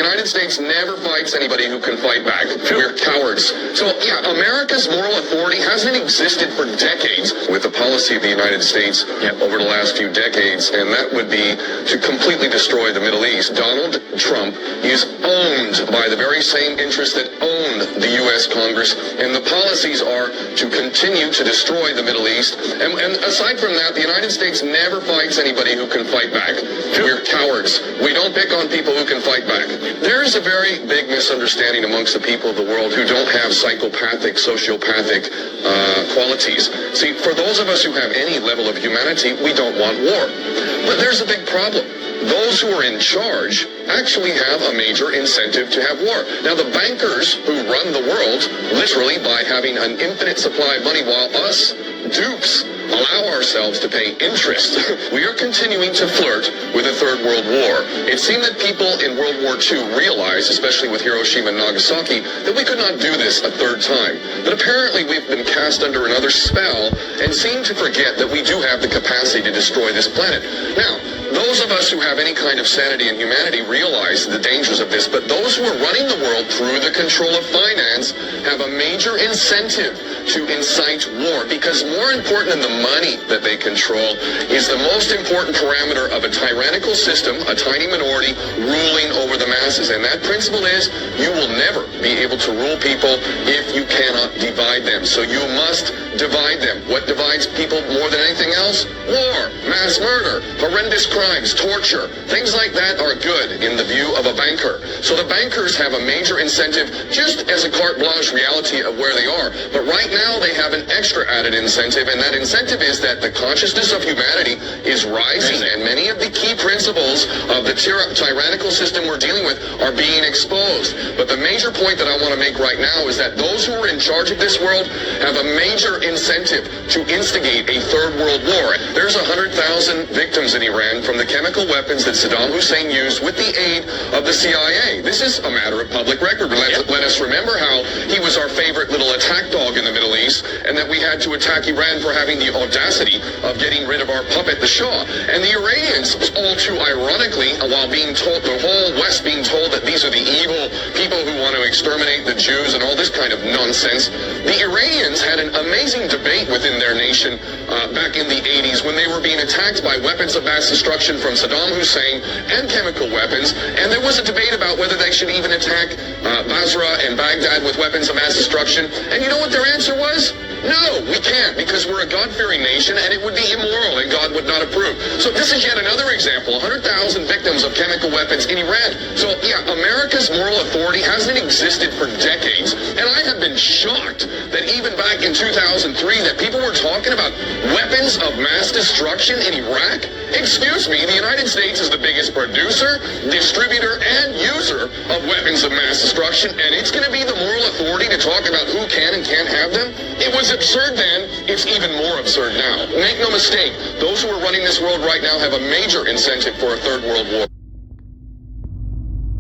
United States never fights anybody who can fight back. We're cowards. So, yeah, America's moral authority hasn't existed for decades with the policy of the United States over the last few decades, and that would be to completely destroy the Middle East. Donald Trump is owned by the very same interests that own the U.S. Congress, and the policies are to continue to destroy the Middle East. And aside from that, the United States never fights anybody who can fight back. We're cowards. We don't pick on people who can fight back. There is a very big misunderstanding amongst the people of the world who don't have psychopathic, sociopathic qualities. See, for those of us who have any level of humanity, we don't want war. But there's a big problem. Those who are in charge actually have a major incentive to have war. Now, the bankers who run the world, literally by having an infinite supply of money, while us dupes allow ourselves to pay interest, we are continuing to flirt with a third world war. It seemed that people in World War II realized, especially with Hiroshima and Nagasaki, that we could not do this a third time. But apparently we've been cast under another spell and seem to forget that we do have the capacity to destroy this planet. Now, those of us who have any kind of sanity and humanity realize the dangers of this, but those who are running the world through the control of finance have a major incentive to incite war, because more important than the money that they control is the most important parameter of a tyrannical system, a tiny minority ruling over the masses. And that principle is you will never be able to rule people if you cannot divide them. So you must divide them. What divides people more than anything else? War, mass murder, horrendous crimes, torture. Things like that are good in the view of a banker. So the bankers have a major incentive, just as a carte blanche reality of where they are. But right now they have an extra added incentive, and that incentive is that the consciousness of humanity is rising, and many of the key principles of the tyrannical system we're dealing with are being exposed. But the major point that I want to make right now is that those who are in charge of this world have a major incentive to instigate a third world war. There's 100,000 victims in Iran from the chemical weapons that Saddam Hussein used with the aid of the CIA. This is a matter of public record. Let us remember how he was our favorite little attack dog in the Middle East, and that we had to attack Iran for having the audacity of getting rid of our puppet, the Shah. And the Iranians, all too ironically, while being told, the whole West being told that these are the evil people who want to exterminate the Jews and all this kind of nonsense, the Iranians had an amazing debate within their nation back in the 80s when they were being attacked by weapons of mass destruction from Saddam Hussein and chemical weapons. And there was a debate about whether they should even attack Basra and Baghdad with weapons of mass destruction. And you know what their answer was? No, we can't, because we're a God-fearing nation and it would be immoral and God would not approve. So this is yet another example, 100,000 victims of chemical weapons in Iran. So yeah, America's moral authority hasn't existed for decades, and I have been shocked that even back in 2003 that people were talking about weapons of mass destruction in Iraq. Excuse me, the United States is the biggest producer, distributor, and user of weapons of mass destruction, and it's going to be the moral authority to talk about who can and can't have them? It was absurd then, it's even more absurd now. Make no mistake, those who are running this world right now have a major incentive for a third world war.